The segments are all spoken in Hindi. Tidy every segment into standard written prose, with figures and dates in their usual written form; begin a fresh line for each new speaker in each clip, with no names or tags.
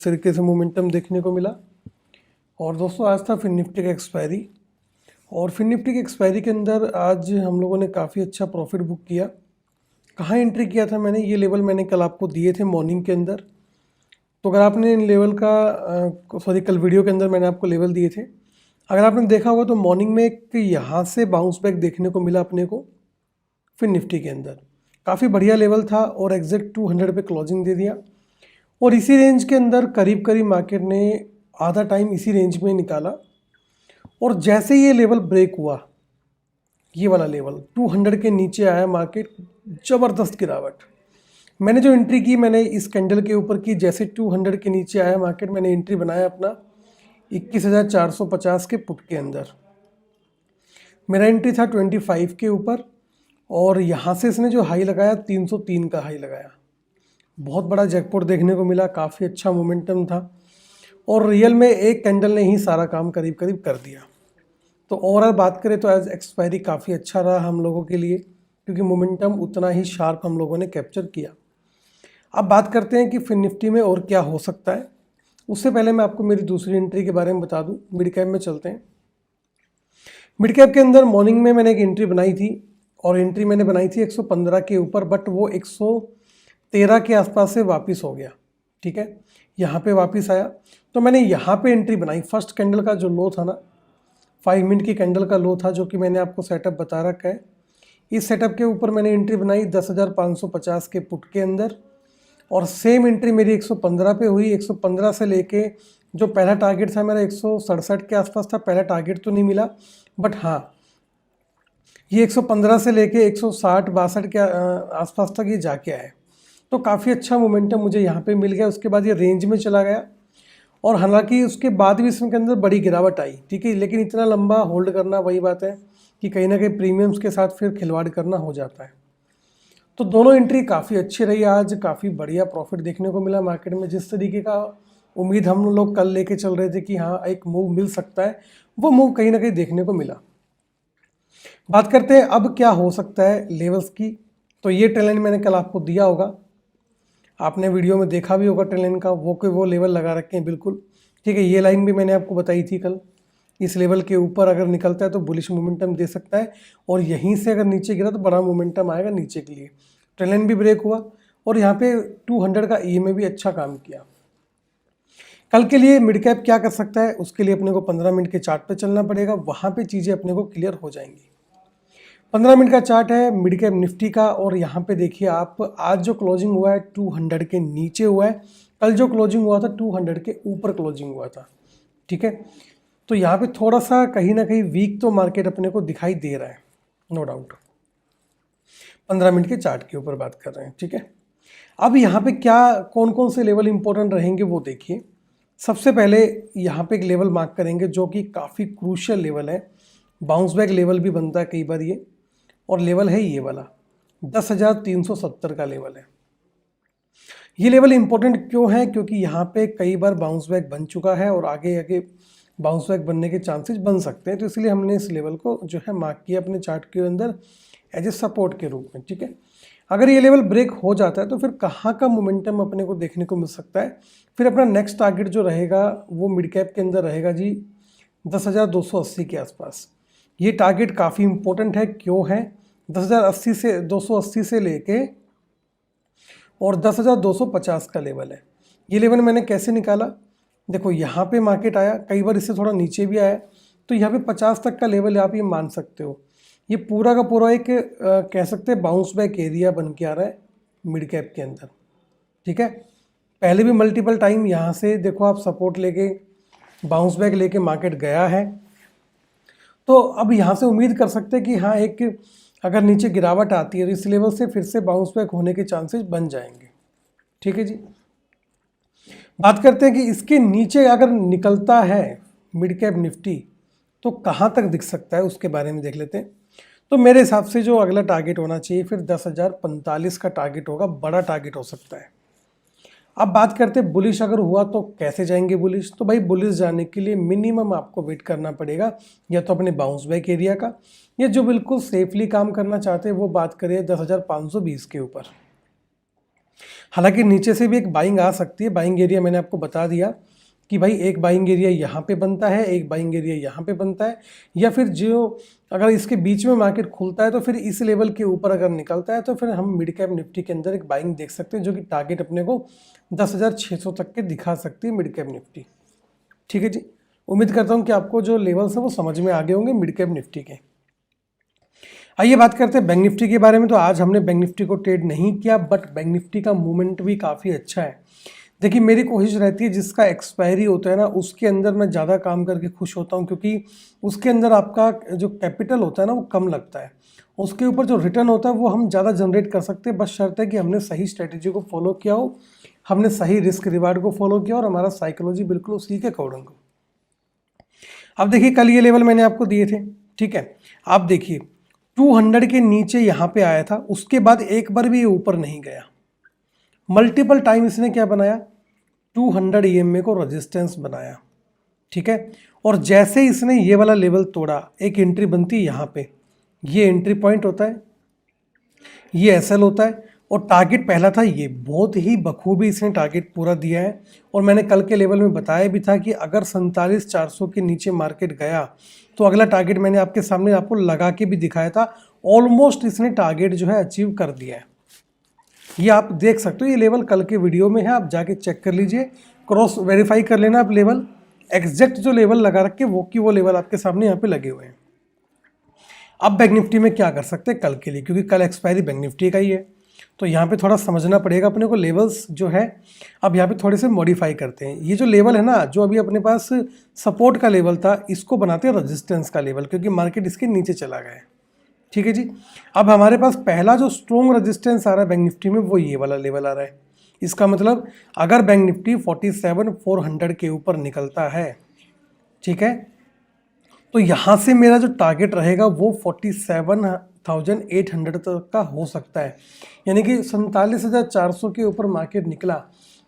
तरीके से मोमेंटम देखने को मिला। और दोस्तों आज था फिन निफ्टी का एक्सपायरी, और फिन निफ्टी की एक्सपायरी के अंदर आज हम लोगों ने काफ़ी अच्छा प्रॉफिट बुक किया। कहाँ एंट्री किया था मैंने, ये लेवल मैंने कल आपको दिए थे मॉर्निंग के अंदर। तो अगर आपने इन लेवल का कल वीडियो के अंदर मैंने आपको लेवल दिए थे, अगर आपने देखा होगा तो मॉर्निंग में एक यहाँ से बाउंस बैक देखने को मिला अपने को फिन निफ्टी के अंदर। काफ़ी बढ़िया लेवल था और एग्जैक्ट 200 पे क्लोजिंग दे दिया। और इसी रेंज के अंदर करीब करीब मार्केट ने आधा टाइम इसी रेंज में निकाला। और जैसे ये लेवल ब्रेक हुआ, ये वाला लेवल 200 के नीचे आया मार्केट, ज़बरदस्त गिरावट। मैंने जो एंट्री की, मैंने इस कैंडल के ऊपर की, जैसे 200 के नीचे आया मार्केट, मैंने एंट्री बनाया अपना 21,450 के पुट के अंदर। मेरा एंट्री था 25 के ऊपर, और यहाँ से इसने जो हाई लगाया 303 का हाई लगाया। बहुत बड़ा जैकपॉट देखने को मिला, काफ़ी अच्छा मोमेंटम था, और रियल में एक कैंडल ने ही सारा काम करीब करीब कर दिया। तो ओवरऑल बात करें तो एज एक्सपायरी काफ़ी अच्छा रहा हम लोगों के लिए, क्योंकि मोमेंटम उतना ही शार्प हम लोगों ने कैप्चर किया। अब बात करते हैं कि फिन निफ्टी में और क्या हो सकता है। उससे पहले मैं आपको मेरी दूसरी एंट्री के बारे में बता दूं। मिड कैप में चलते हैं। मिड कैप के अंदर मॉर्निंग में मैंने एक एंट्री बनाई थी, और एंट्री मैंने बनाई थी 115 के ऊपर, बट वो 113 के आसपास से वापस हो गया। ठीक है, यहाँ पे वापस आया तो मैंने यहाँ पे एंट्री बनाई। फर्स्ट कैंडल का जो लो था ना, 5 मिनट की कैंडल का लो था, जो कि मैंने आपको सेटअप बता रखा है। इस सेटअप के ऊपर मैंने एंट्री बनाई 10,550 के पुट के अंदर, और सेम एंट्री मेरी 115 पे हुई। 115 से लेके जो पहला टारगेट था मेरा 167 के आसपास था। पहला टारगेट तो नहीं मिला, बट हाँ ये 115 से लेके 160-62 के आसपास तक ये जाके आए। तो काफ़ी अच्छा मोमेंटम मुझे यहाँ पे मिल गया। उसके बाद ये रेंज में चला गया, और हालांकि उसके बाद भी इसके अंदर बड़ी गिरावट आई, ठीक है, लेकिन इतना लंबा होल्ड करना, वही बात है कि कहीं ना कहीं प्रीमियम्स के साथ फिर खिलवाड़ करना हो जाता है। तो दोनों एंट्री काफ़ी अच्छी रही आज, काफ़ी बढ़िया प्रॉफिट देखने को मिला मार्केट में। जिस तरीके का उम्मीद हम लोग कल लेके चल रहे थे कि हाँ एक मूव मिल सकता है, वो मूव कहीं ना कहीं देखने को मिला। बात करते हैं अब क्या हो सकता है लेवल्स की। तो ये ट्रेंड लाइन मैंने कल आपको दिया होगा, आपने वीडियो में देखा भी होगा ट्रेंड लाइन का, वो लेवल लगा रखे हैं बिल्कुल। ठीक है, ये लाइन भी मैंने आपको बताई थी कल। इस लेवल के ऊपर अगर निकलता है तो बुलिश मोमेंटम दे सकता है, और यहीं से अगर नीचे गिरा तो बड़ा मोमेंटम आएगा नीचे के लिए। ट्रेंड लाइन भी ब्रेक हुआ, और यहाँ पे 200 का ईएमए भी अच्छा काम किया। कल के लिए मिड कैप क्या कर सकता है, उसके लिए अपने को 15 मिनट के चार्ट पे चलना पड़ेगा, वहाँ पे चीज़ें अपने को क्लियर हो जाएंगी। 15 मिनट का चार्ट है मिड कैप निफ्टी का, और यहाँ पे देखिए आप, आज जो क्लोजिंग हुआ है 200 के नीचे हुआ है। कल जो क्लोजिंग हुआ था 200 के ऊपर क्लोजिंग हुआ था। ठीक है, तो यहाँ पे थोड़ा सा कहीं ना कहीं वीक तो मार्केट अपने को दिखाई दे रहा है, नो डाउट। 15 मिनट के चार्ट के ऊपर बात कर रहे हैं। ठीक है, अब यहाँ पे क्या कौन कौन से लेवल इंपॉर्टेंट रहेंगे वो देखिए। सबसे पहले यहाँ पे एक लेवल मार्क करेंगे जो कि काफ़ी क्रूशियल लेवल है, बाउंस बैक लेवल भी बनता है कई बार ये, और लेवल है ये वाला 10,370 का लेवल है। ये लेवल इंपॉर्टेंट क्यों है, क्योंकि यहाँ पे कई बार बाउंस बैक बन चुका है, और आगे आगे बाउंस बैक बनने के चांसेस बन सकते हैं। तो इसलिए हमने इस लेवल को जो है मार्क किया अपने चार्ट के अंदर एज ए सपोर्ट के रूप में। ठीक है, अगर ये लेवल ब्रेक हो जाता है तो फिर कहाँ का मोमेंटम अपने को देखने को मिल सकता है। फिर अपना नेक्स्ट टारगेट जो रहेगा वो मिड कैप के अंदर रहेगा जी 10,280 के आसपास। ये टारगेट काफ़ी इंपॉर्टेंट है। क्यों है, 10,080 से 280 से लेके और 10,250 का लेवल है। ये लेवल मैंने कैसे निकाला, देखो यहाँ पे मार्केट आया, कई बार इससे थोड़ा नीचे भी आया, तो यहाँ पे 50 तक का लेवल आप ये मान सकते हो। ये पूरा का पूरा एक कह सकते हैं बाउंस बैक एरिया बन के आ रहा है मिड कैप के अंदर। ठीक है, पहले भी मल्टीपल टाइम यहाँ से देखो आप सपोर्ट लेके बाउंस बैक लेके मार्केट गया है। तो अब यहाँ से उम्मीद कर सकते हैं कि हाँ एक अगर नीचे गिरावट आती है तो इस लेवल से फिर से बाउंस बैक होने के चांसेस बन जाएंगे। ठीक है जी, बात करते हैं कि इसके नीचे अगर निकलता है मिड कैप निफ्टी तो कहाँ तक दिख सकता है, उसके बारे में देख लेते हैं। तो मेरे हिसाब से जो अगला टारगेट होना चाहिए फिर 10,045 का टारगेट होगा, बड़ा टारगेट हो सकता है। अब बात करते हैं बुलिश अगर हुआ तो कैसे जाएंगे बुलिश। तो भाई बुलिश जाने के लिए मिनिमम आपको वेट करना पड़ेगा या तो अपने बाउंस बैक एरिया का, या जो बिल्कुल सेफली काम करना चाहते हैं वो बात करें 10,520 के ऊपर। हालांकि नीचे से भी एक बाइंग आ सकती है। बाइंग एरिया मैंने आपको बता दिया कि भाई एक बाइंग एरिया यहाँ पे बनता है, एक बाइंग एरिया यहाँ पे बनता है, या फिर जो अगर इसके बीच में मार्केट खुलता है तो फिर इस लेवल के ऊपर अगर निकलता है तो फिर हम मिड कैप निफ्टी के अंदर एक बाइंग देख सकते हैं, जो कि टारगेट अपने को 10,600 तक के दिखा सकती है मिड कैप निफ्टी। ठीक है जी, उम्मीद करता हूँ कि आपको जो लेवल्स है वो समझ में आ गए होंगे मिड कैप निफ्टी के। आइए बात करते हैं बैंक निफ्टी के बारे में। तो आज हमने बैंक निफ्टी को ट्रेड नहीं किया, बट बैंक निफ्टी का मूवमेंट भी काफ़ी अच्छा है। देखिए, मेरी कोशिश रहती है जिसका एक्सपायरी होता है ना उसके अंदर मैं ज़्यादा काम करके खुश होता हूँ, क्योंकि उसके अंदर आपका जो कैपिटल होता है ना वो कम लगता है, उसके ऊपर जो रिटर्न होता है वो हम ज़्यादा जनरेट कर सकते हैं। बस शर्त है कि हमने सही स्ट्रेटेजी को फॉलो किया हो, हमने सही रिस्क रिवार्ड को फॉलो किया और हमारा साइकोलॉजी बिल्कुल उसी के अकॉर्डिंग हो। अब देखिए, कल ये लेवल मैंने आपको दिए थे, ठीक है। आप देखिए 200 के नीचे यहाँ पे आया था, उसके बाद एक बार भी ये ऊपर नहीं गया। मल्टीपल टाइम इसने क्या बनाया, 200 EMA को रेजिस्टेंस बनाया, ठीक है। और जैसे इसने ये वाला लेवल तोड़ा, एक एंट्री बनती है यहाँ पे, ये एंट्री पॉइंट होता है, ये SL होता है, और टारगेट पहला था ये। बहुत ही बखूबी इसने टारगेट पूरा दिया है। और मैंने कल के लेवल में बताया भी था कि अगर 47,400 के नीचे मार्केट गया तो अगला टारगेट मैंने आपके सामने आपको लगा के भी दिखाया था। ऑलमोस्ट इसने टारगेट जो है अचीव कर दिया है, ये आप देख सकते हो। ये लेवल कल के वीडियो में है, आप जाके चेक कर लीजिए, क्रॉस वेरीफाई कर लेना आप लेवल, एग्जैक्ट जो लेवल लगा रखे वो लेवल आपके सामने यहाँ पे लगे हुए हैं। अब बैंक निफ्टी में क्या कर सकते हैं कल के लिए, क्योंकि कल एक्सपायरी बैंक निफ्टी का ही है, तो यहाँ पे थोड़ा समझना पड़ेगा अपने को लेवल्स जो है। अब यहाँ पे थोड़े से मॉडिफाई करते हैं। ये जो लेवल है ना, जो अभी अपने पास सपोर्ट का लेवल था, इसको बनाते हैं रेजिस्टेंस का लेवल, क्योंकि मार्केट इसके नीचे चला गया है। ठीक है जी, अब हमारे पास पहला जो स्ट्रॉन्ग रेजिस्टेंस आ रहा है बैंक निफ्टी में वो ये वाला लेवल आ रहा है। इसका मतलब अगर बैंक निफ्टी 47,400 के ऊपर निकलता है, ठीक है, तो यहाँ से मेरा जो टारगेट रहेगा वो 47,800 तक का हो सकता है। यानी कि 47,400 के ऊपर मार्केट निकला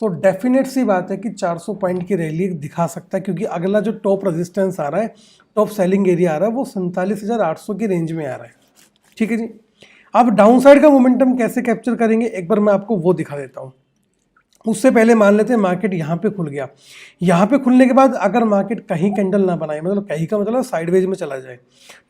तो डेफिनेट सी बात है कि 400 पॉइंट की रैली दिखा सकता है, क्योंकि अगला जो टॉप रेजिस्टेंस आ रहा है, टॉप सेलिंग एरिया आ रहा है, वो 47,800 की रेंज में आ रहा है। ठीक है जी, अब डाउन साइड का मोमेंटम कैसे कैप्चर करेंगे एक बार मैं आपको वो दिखा देता हूँ। उससे पहले मान लेते हैं मार्केट यहाँ पे खुल गया। यहाँ पे खुलने के बाद अगर मार्केट कहीं कैंडल ना बनाए, मतलब कहीं का मतलब साइडवेज में चला जाए,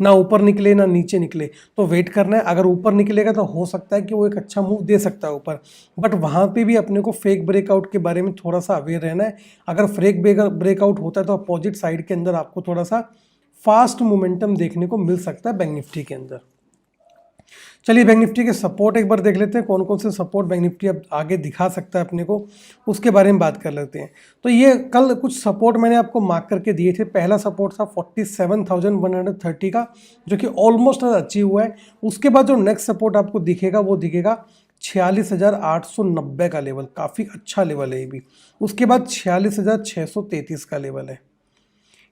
ना ऊपर निकले ना नीचे निकले, तो वेट करना है। अगर ऊपर निकलेगा तो हो सकता है कि वो एक अच्छा मूव दे सकता है ऊपर, बट वहाँ पे भी अपने को फेक ब्रेकआउट के बारे में थोड़ा सा अवेयर रहना है। अगर फेक ब्रेकआउट होता है तो अपोजिट साइड के अंदर आपको थोड़ा सा फास्ट मोमेंटम देखने को मिल सकता है बैंक निफ्टी के अंदर। चलिए बैंक निफ्टी के सपोर्ट एक बार देख लेते हैं, कौन कौन से सपोर्ट बैंक निफ्टी अब आगे दिखा सकता है अपने को, उसके बारे में बात कर लेते हैं। तो ये कल कुछ सपोर्ट मैंने आपको मार्क करके दिए थे। पहला सपोर्ट था 47,130 का, जो कि ऑलमोस्ट अचीव हुआ है। उसके बाद जो नेक्स्ट सपोर्ट आपको दिखेगा वो दिखेगा 46,890 का लेवल, काफ़ी अच्छा लेवल है ये भी। उसके बाद 46,633 का लेवल है।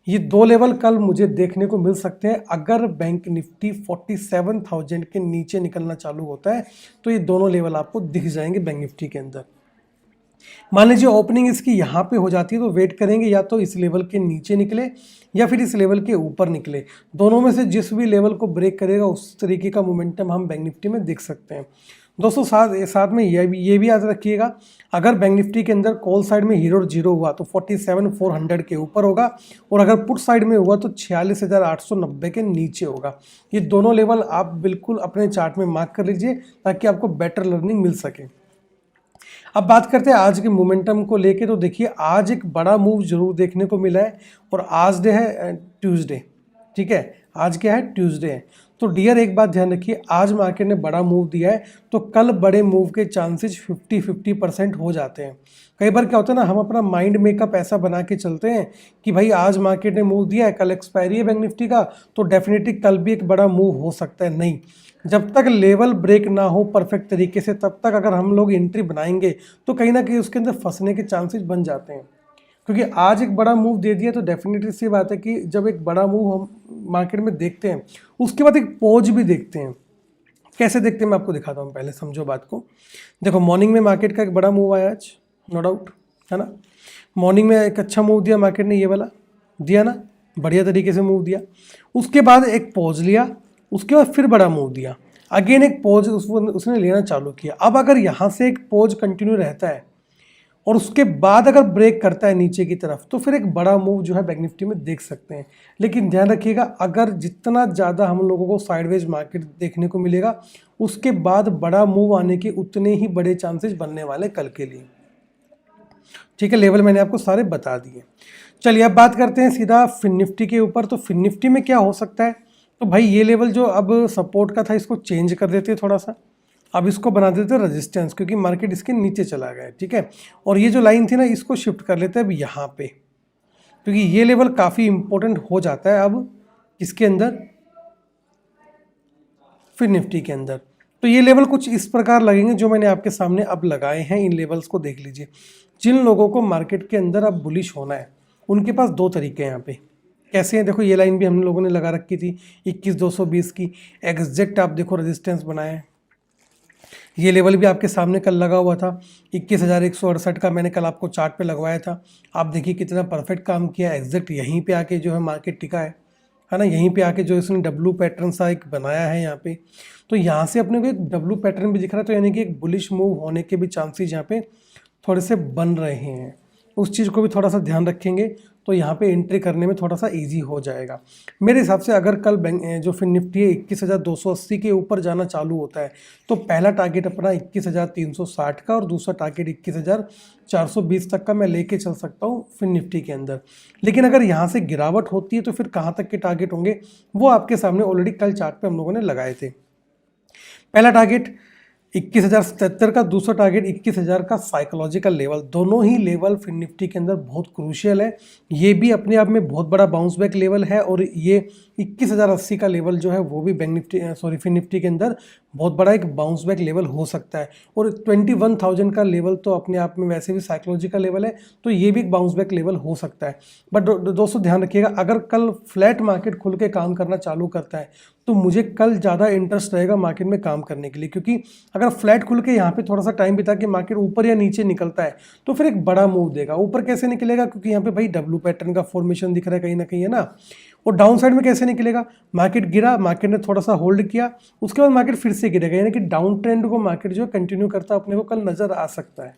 ये दो लेवल कल मुझे देखने को मिल सकते हैं। अगर बैंक निफ्टी 47,000 के नीचे निकलना चालू होता है तो ये दोनों लेवल आपको दिख जाएंगे बैंक निफ्टी के अंदर। मान लीजिए ओपनिंग इसकी यहाँ पे हो जाती है तो वेट करेंगे या तो इस लेवल के नीचे निकले या फिर इस लेवल के ऊपर निकले। दोनों में से जिस भी लेवल को ब्रेक करेगा उस तरीके का मोमेंटम हम बैंक निफ्टी में देख सकते हैं। दोस्तों साथ में ये भी याद रखिएगा, अगर बैंक निफ्टी के अंदर कॉल साइड में हीरो जीरो हुआ तो 47,400 के ऊपर होगा, और अगर पुट साइड में हुआ तो 46,890 के नीचे होगा। ये दोनों लेवल आप बिल्कुल अपने चार्ट में मार्क कर लीजिए ताकि आपको बेटर लर्निंग मिल सके। अब बात करते हैं आज के मोमेंटम को लेके। तो देखिए, आज एक बड़ा मूव जरूर देखने को मिला है, और आज डे है ट्यूसडे, ठीक है, आज क्या है, ट्यूसडे है। तो डियर एक बात ध्यान रखिए, आज मार्केट ने बड़ा मूव दिया है तो कल बड़े मूव के चांसेस 50-50% हो जाते हैं। कई बार क्या होता है ना, हम अपना माइंड मेकअप ऐसा बना के चलते हैं कि भाई आज मार्केट ने मूव दिया है, कल एक्सपायरी है बैंक निफ्टी का, तो डेफिनेटली कल भी एक बड़ा मूव हो सकता है। नहीं, जब तक लेवल ब्रेक ना हो परफेक्ट तरीके से, तब तक अगर हम लोग एंट्री बनाएंगे तो कहीं ना कहीं उसके अंदर फंसने के चांसेस बन जाते हैं। क्योंकि आज एक बड़ा मूव दे दिया तो डेफिनेटली सी बात है कि जब एक बड़ा मूव हम मार्केट में देखते हैं उसके बाद एक पॉज भी देखते हैं। कैसे देखते हैं मैं आपको दिखाता हूँ, पहले समझो बात को। देखो, मॉर्निंग में मार्केट का एक बड़ा मूव आया आज, नो डाउट, है ना। मॉर्निंग में एक अच्छा मूव दिया मार्केट ने, ये वाला दिया ना, बढ़िया तरीके से मूव दिया। उसके बाद एक पॉज लिया, उसके बाद फिर बड़ा मूव दिया। अगेन एक पोज उसने लेना चालू किया। अब अगर यहाँ से एक पोज कंटिन्यू रहता है और उसके बाद अगर ब्रेक करता है नीचे की तरफ, तो फिर एक बड़ा मूव जो है बैंक निफ्टी में देख सकते हैं। लेकिन ध्यान रखिएगा, अगर जितना ज़्यादा हम लोगों को साइडवेज मार्केट देखने को मिलेगा, उसके बाद बड़ा मूव आने के उतने ही बड़े चांसेस बनने वाले कल के लिए। ठीक है, लेवल मैंने आपको सारे बता दिए। चलिए अब बात करते हैं सीधा फिन निफ्टी के ऊपर। तो फिन निफ्टी में क्या हो सकता है, तो भाई ये लेवल जो अब सपोर्ट का था, इसको चेंज कर देते हैं थोड़ा सा। अब इसको बना देते हैं रेजिस्टेंस, क्योंकि मार्केट इसके नीचे चला गया है। ठीक है, और ये जो लाइन थी ना, इसको शिफ्ट कर लेते हैं अब यहाँ पे, क्योंकि ये लेवल काफ़ी इंपॉर्टेंट हो जाता है अब इसके अंदर, फिर निफ्टी के अंदर। तो ये लेवल कुछ इस प्रकार लगेंगे जो मैंने आपके सामने अब लगाए हैं। इन लेवल्स को देख लीजिए। जिन लोगों को मार्केट के अंदर अब बुलिश होना है, उनके पास दो तरीके हैं यहाँ पे। कैसे हैं, देखो ये लाइन भी हम लोगों ने लगा रखी थी 21,220 की, एग्जैक्ट आप देखो रेजिस्टेंस बनाए हैं। ये लेवल भी आपके सामने कल लगा हुआ था 21,168 का, मैंने कल आपको चार्ट पे लगवाया था। आप देखिए कितना परफेक्ट काम किया, एग्जैक्ट यहीं पे आके जो है मार्केट टिका है ना। यहीं पे आके जो इसने डब्लू पैटर्न सा एक बनाया है यहाँ पे, तो यहाँ से अपने को एक डब्लू पैटर्न भी दिख रहा है। तो यानी कि एक बुलिश मूव होने के भी चांसेस यहाँ पे थोड़े से बन रहे हैं। उस चीज़ को भी थोड़ा सा ध्यान रखेंगे तो यहाँ पे एंट्री करने में थोड़ा सा इजी हो जाएगा मेरे हिसाब से। अगर कल बैंक जो फिन निफ्टी है 21,280 के ऊपर जाना चालू होता है, तो पहला टारगेट अपना 21,360 का और दूसरा टारगेट 21,420 तक का मैं लेके चल सकता हूँ फिन निफ्टी के अंदर। लेकिन अगर यहाँ से गिरावट होती है तो फिर कहाँ तक के टारगेट होंगे वो आपके सामने ऑलरेडी कल चार्ट पे हम लोगों ने लगाए थे। पहला टारगेट 21,077 का, दूसरा टारगेट 21,000 का साइकोलॉजिकल लेवल। दोनों ही लेवल फिन निफ्टी के अंदर बहुत क्रूशियल है। ये भी अपने आप में बहुत बड़ा बाउंस बैक लेवल है, और ये 21,080 का लेवल जो है वो भी बैंक निफ्टी फिन निफ्टी के अंदर बहुत बड़ा एक बाउंस बैक लेवल हो सकता है। और 21,000 का लेवल तो अपने आप में वैसे भी साइकोलॉजिकल लेवल है, तो ये भी एक बाउंस बैक लेवल हो सकता है। बट दोस्तों ध्यान रखिएगा, अगर कल फ्लैट मार्केट खुल के काम करना चालू करता है, तो मुझे कल ज़्यादा इंटरेस्ट रहेगा मार्केट में काम करने के लिए। क्योंकि अगर फ्लैट खुल के यहाँ पे थोड़ा सा टाइम बिता के मार्केट ऊपर या नीचे निकलता है, तो फिर एक बड़ा मूव देगा। ऊपर कैसे निकलेगा, क्योंकि यहाँ पे भाई डब्लू पैटर्न का फॉर्मेशन दिख रहा है कहीं ना कहीं, है ना। और डाउन साइड में कैसे निकलेगा, मार्केट गिरा, मार्केट ने थोड़ा सा होल्ड किया, उसके बाद मार्केट फिर से गिरेगा, यानी कि डाउन ट्रेंड को मार्केट जो कंटिन्यू करता अपने को कल नजर आ सकता है।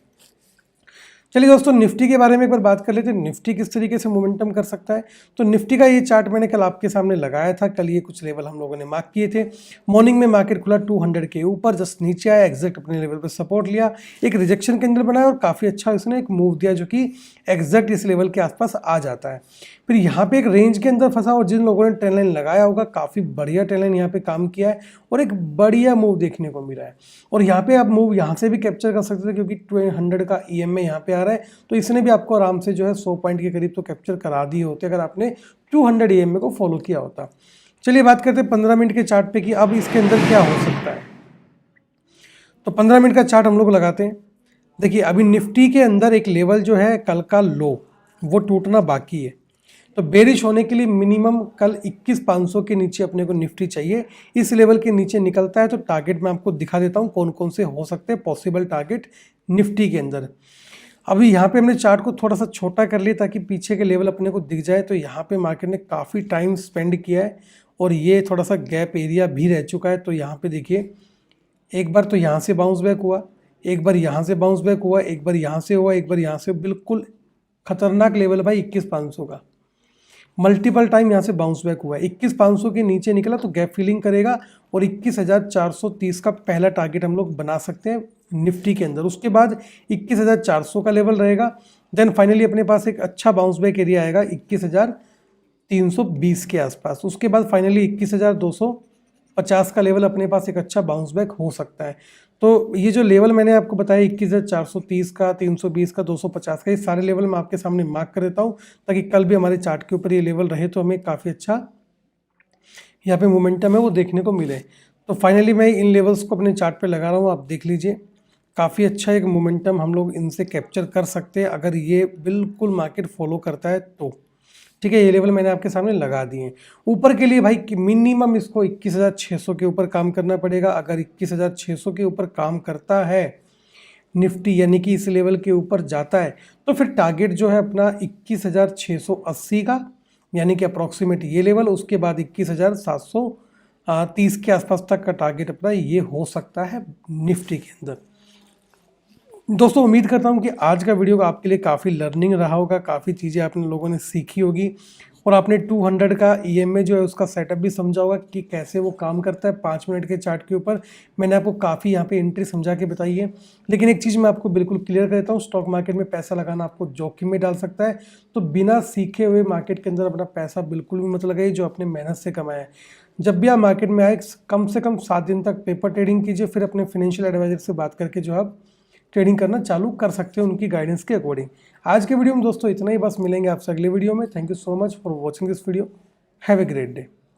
चलिए दोस्तों, निफ्टी के बारे में एक बार बात कर लेते हैं। निफ्टी किस तरीके से मोमेंटम कर सकता है। तो निफ्टी का ये चार्ट मैंने कल आपके सामने लगाया था। कल ये कुछ लेवल हम लोगों ने मार्क किए थे। मॉर्निंग में मार्केट खुला 200 के ऊपर, जस्ट नीचे आया, एग्जैक्ट अपने लेवल पर सपोर्ट लिया, एक रिजेक्शन के अंदर बनाया और काफ़ी अच्छा इसने एक मूव दिया जो कि एग्जैक्ट इस लेवल के आसपास आ जाता है। फिर यहाँ पे एक रेंज के अंदर फंसा, और जिन लोगों ने ट्रेंड लाइन लगाया होगा, काफ़ी बढ़िया ट्रेंड लाइन यहाँ पे काम किया है और एक बढ़िया मूव देखने को मिला है। और यहाँ पे आप मूव यहाँ से भी कैप्चर कर सकते थे, क्योंकि 200 का EMA यहाँ पे आ रहा है, तो इसने भी आपको आराम से जो है 100 पॉइंट के करीब तो कैप्चर करा दिए होते अगर आपने 200 EMA को फॉलो किया होता। चलिए बात करते हैं 15 मिनट के चार्ट पे कि अब इसके अंदर क्या हो सकता है। तो 15 मिनट का चार्ट हम लोग लगाते हैं। देखिए अभी निफ्टी के अंदर एक लेवल जो है कल का लो, वो टूटना बाकी है। तो बेरिश होने के लिए मिनिमम कल 21,500 के नीचे अपने को निफ्टी चाहिए। इस लेवल के नीचे निकलता है तो टारगेट मैं आपको दिखा देता हूँ कौन कौन से हो सकते हैं पॉसिबल टारगेट निफ्टी के अंदर। अभी यहाँ पे हमने चार्ट को थोड़ा सा छोटा कर लिया ताकि पीछे के लेवल अपने को दिख जाए। तो यहाँ पे मार्केट ने काफ़ी टाइम स्पेंड किया है और ये थोड़ा सा गैप एरिया भी रह चुका है। तो यहाँ पे देखिए, एक बार तो यहाँ से बाउंस बैक हुआ, एक बार यहाँ से बाउंस बैक हुआ, एक बार यहाँ से हुआ, एक बार यहाँ से। बिल्कुल खतरनाक लेवल भाई 21,500 का, मल्टीपल टाइम यहाँ से बाउंस बैक हुआ है। 21,500 के नीचे निकला तो गैप फिलिंग करेगा और 21,430 का पहला टारगेट हम लोग बना सकते हैं निफ्टी के अंदर। उसके बाद 21,400 का लेवल रहेगा। देन फाइनली अपने पास एक अच्छा बाउंस बैक एरिया आएगा 21,320 के आसपास। उसके बाद फाइनली 21,250 का लेवल अपने पास एक अच्छा बाउंस बैक हो सकता है। तो ये जो लेवल मैंने आपको बताया 21,430 का, 320 का, 250 का, ये सारे लेवल मैं आपके सामने मार्क कर देता हूँ ताकि कल भी हमारे चार्ट के ऊपर ये लेवल रहे तो हमें काफ़ी अच्छा यहाँ पे मोमेंटम है वो देखने को मिले। तो फाइनली मैं इन लेवल्स को अपने चार्ट पे लगा रहा हूँ, आप देख लीजिए। काफ़ी अच्छा एक मोमेंटम हम लोग इनसे कैप्चर कर सकते हैं अगर ये बिल्कुल मार्केट फॉलो करता है तो। ठीक है, ये लेवल मैंने आपके सामने लगा दिए। ऊपर के लिए भाई मिनिमम इसको 21,600 के ऊपर काम करना पड़ेगा। अगर 21,600 के ऊपर काम करता है निफ्टी, यानी कि इस लेवल के ऊपर जाता है, तो फिर टारगेट जो है अपना 21,680 का, यानी कि अप्रॉक्सीमेट ये लेवल। उसके बाद 30 के आसपास तक का टारगेट अपना ये हो सकता है निफ्टी के अंदर। दोस्तों उम्मीद करता हूँ कि आज का वीडियो आपके लिए काफ़ी लर्निंग रहा होगा, काफ़ी चीज़ें आपने लोगों ने सीखी होगी और आपने 200 का EMA जो है उसका सेटअप भी समझा होगा कि कैसे वो काम करता है 5 मिनट के चार्ट के ऊपर। मैंने आपको काफ़ी यहाँ पे एंट्री समझा के बताई है, लेकिन एक चीज़ मैं आपको बिल्कुल क्लियर कर देता हूँ, स्टॉक मार्केट में पैसा लगाना आपको जोखिम में डाल सकता है। तो बिना सीखे हुए मार्केट के अंदर अपना पैसा बिल्कुल भी मत लगाइए जो अपने मेहनत से कमाया है। जब भी आप मार्केट में आए कम से कम 7 दिन तक पेपर ट्रेडिंग कीजिए, फिर अपने फाइनेंशियल एडवाइजर से बात करके जो आप ट्रेडिंग करना चालू कर सकते हो उनकी गाइडेंस के अकॉर्डिंग। आज के वीडियो में दोस्तों इतना ही, बस मिलेंगे आपसे अगले वीडियो में। Thank you so much for watching this video. Have a great day.